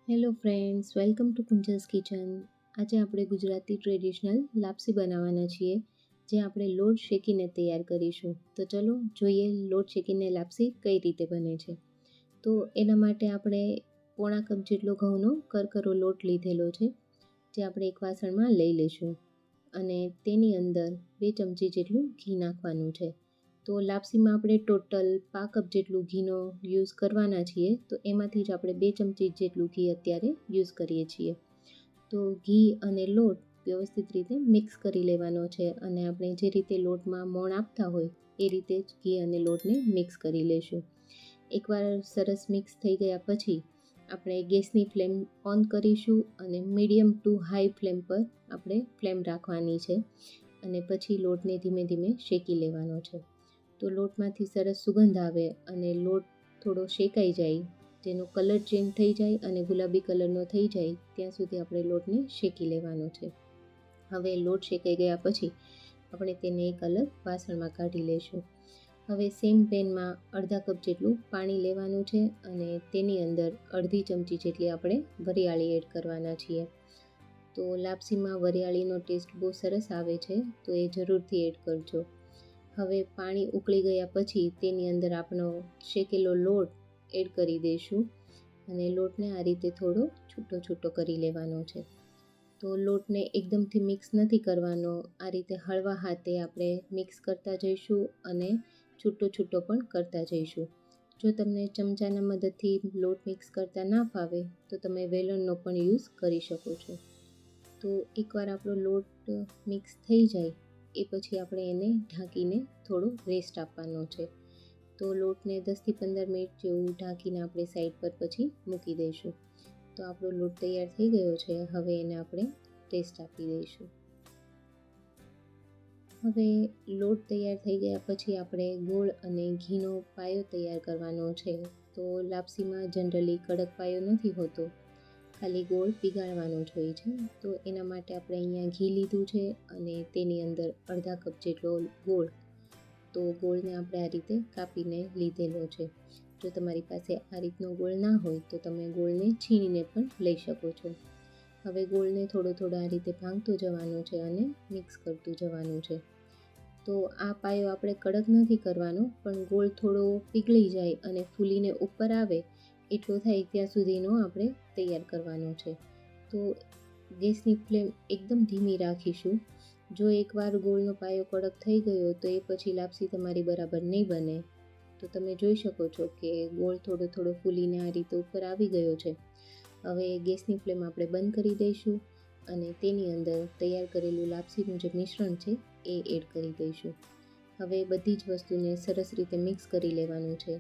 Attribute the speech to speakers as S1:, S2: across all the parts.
S1: Hello friends, welcome to Kunjal's kitchen. આજે આપણે Gujarati traditional લાપસી બનાવવાના છીએ, જે આપણે લોટ શેકીને તૈયાર કરીશું. તો ચલો જોઈએ લોટ શેકીને લાપસી કઈ રીતે બને છે. તો એના માટે આપણે પોણા કપ જેટલો ઘઉંનો કરકરો લોટ લીધેલો છે, જે આપણે એક વાસણમાં લઈ લઈશું અને તેની અંદર 2 ચમચી જેટલું ઘી નાખવાનું છે. તો લાપસીમાં આપણે ટોટલ 5 કપ જેટલું ઘીનો યુઝ કરવાના છીએ, તો એમાંથી જ આપણે 2 ચમચી જેટલું ઘી અત્યારે યુઝ કરીએ છીએ. તો ઘી અને લોટ વ્યવસ્થિત રીતે મિક્સ કરી લેવાનો છે અને આપણે જે રીતે લોટમાં મોણ આપતા હોય એ રીતે જ ઘી અને લોટને મિક્સ કરી લેશું. એકવાર સરસ મિક્સ થઈ ગયા પછી આપણે ગેસની ફ્લેમ ઓન કરીશું અને મીડિયમ ટુ હાઈ ફ્લેમ પર આપણે ફ્લેમ રાખવાની છે અને પછી લોટને ધીમે ધીમે શેકી લેવાનો છે. તો લોટમાંથી સરસ સુગંધ આવે અને લોટ થોડો શેકાઈ જાય, જેનો કલર ચેન્જ થઈ જાય અને ગુલાબી કલરનો થઈ જાય ત્યાં સુધી આપણે લોટને શેકી લેવાનો છે. હવે લોટ શેકાઈ ગયા પછી આપણે તેને એક અલગ વાસણમાં કાઢી લઈશું. હવે સેમ પેનમાં અડધા કપ જેટલું પાણી લેવાનું છે અને તેની અંદર અડધી ચમચી જેટલી આપણે વરિયાળી એડ કરવાના છીએ. તો લાપસીમાં વરિયાળીનો ટેસ્ટ બહુ સરસ આવે છે, તો એ જરૂરથી એડ કરજો. હવે પાણી ઉકળી ગયા પછી તેની અંદર આપણો શેકેલો લોટ એડ કરી દઈશું અને લોટને આ રીતે થોડો છૂટો કરી લેવાનો છે. તો લોટને એકદમથી મિક્સ નથી કરવાનો, આ રીતે હળવા હાથે આપણે મિક્સ કરતા જઈશું અને છૂટો પણ કરતા જઈશું. જો તમને ચમચાના મદદથી લોટ મિક્સ કરતા ના ફાવે તો તમે વેલણનો પણ યુઝ કરી શકો છો. તો એકવાર આપણો લોટ મિક્સ થઈ જાય એ પછી આપણે એને ઢાંકીને થોડો રેસ્ટ આપવાનો છે. તો લોટને 10થી 15 મિનિટ જેવું ઢાંકીને આપણે સાઈડ પર પછી મૂકી દઈશું. તો આપણો લોટ તૈયાર થઈ ગયો છે. હવે એને આપણે રેસ્ટ આપી દઈશું. હવે લોટ તૈયાર થઈ ગયા પછી આપણે ગોળ અને ઘીનો પાયો તૈયાર કરવાનો છે. તો લાપસીમાં જનરલી કડક પાયો નથી હોતો, ખાલી ગોળ પીગાળવાનો જ હોય છે. તો એના માટે આપણે અહીંયા ઘી લીધું છે અને તેની અંદર અડધા કપ જેટલો ગોળ. તો ગોળને આપણે આ રીતે કાપીને લીધેલો છે. જો તમારી પાસે આ રીતનો ગોળ ના હોય તો તમે ગોળને છીણીને પણ લઈ શકો છો. હવે ગોળને થોડો આ રીતે ભાંગતો જવાનો છે અને મિક્સ કરતું જવાનું છે. તો આ પાયો આપણે કડક નથી કરવાનો, પણ ગોળ થોડો પીગળી જાય અને ફૂલીને ઉપર આવે એટલો થાય ત્યાં સુધીનો આપણે તૈયાર કરવાનો છે. તો ગેસની ફ્લેમ એકદમ ધીમી રાખીશું. જો એકવાર ગોળનો પાયો કડક થઈ ગયો તો એ પછી લાપસી તમારી બરાબર નહીં બને. તો તમે જોઈ શકો છો કે ગોળ થોડો ફૂલીને આ રીતે ઉપર આવી ગયો છે. હવે ગેસની ફ્લેમ આપણે બંધ કરી દઈશું અને તેની અંદર તૈયાર કરેલું લાપસીનું જે મિશ્રણ છે એ એડ કરી દઈશું. હવે બધી જ વસ્તુને સરસ રીતે મિક્સ કરી લેવાનું છે.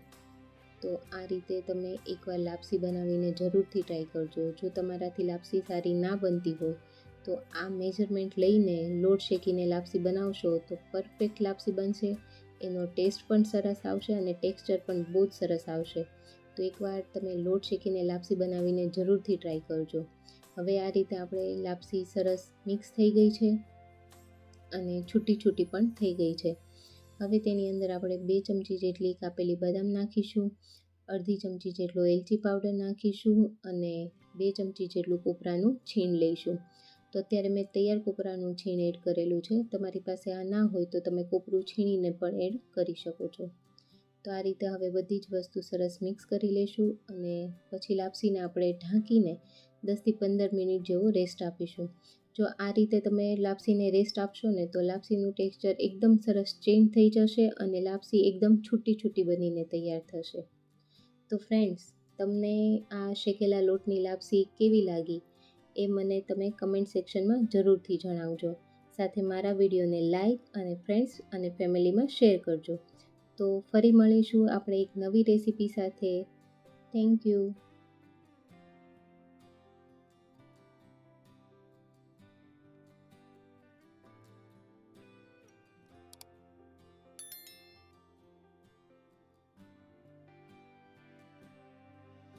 S1: તો આ રીતે તમે એકવાર લાપસી બનાવીને જરૂરથી ટ્રાય કરજો. જો તમારાથી લાપસી સારી ના બનતી હોય તો આ મેજરમેન્ટ લઈને લોટ શેકીને લાપસી બનાવશો તો પરફેક્ટ લાપસી બનશે. એનો ટેસ્ટ પણ સરસ આવશે અને ટેક્સચર પણ બહુ જ સરસ આવશે. તો એકવાર તમે લોટ શેકીને લાપસી બનાવીને જરૂરથી ટ્રાય કરજો. હવે આ રીતે આપણે લાપસી સરસ મિક્સ થઈ ગઈ છે અને છૂટી પણ થઈ ગઈ છે. હવે તેની અંદર આપણે 2 ચમચી જેટલી કાપેલી બદામ નાખીશું, અડધી ચમચી જેટલો એલચી પાવડર નાખીશું અને 2 ચમચી જેટલું કોપરાનું છીણ લઈશું. તો અત્યારે મેં તૈયાર કોપરાનું છીણ એડ કરેલું છે. તમારી પાસે આ ના હોય તો તમે કોપરું છીણીને પણ એડ કરી શકો છો. તો આ રીતે હવે બધી જ વસ્તુ સરસ મિક્સ કરી લઈશું અને પછી લાપસીને આપણે ઢાંકીને 10થી 15 મિનિટ જેવો રેસ્ટ આપીશું. જો આ રીતે તમે લાપસીને રેસ્ટ આપશો ને તો લાપસીનું ટેક્સચર એકદમ સરસ ચેન્જ થઈ જશે અને લાપસી એકદમ છૂટી બનીને તૈયાર થશે. તો ફ્રેન્ડ્સ, તમને આ શેકેલા લોટની લાપસી કેવી લાગી એ મને તમે કમેન્ટ સેક્શનમાં જરૂરથી જણાવજો. સાથે મારા વિડીયોને લાઈક અને ફ્રેન્ડ્સ અને ફેમિલીમાં શેર કરજો. તો ફરી મળીશું આપણે એક નવી રેસીપી સાથે. Thank you.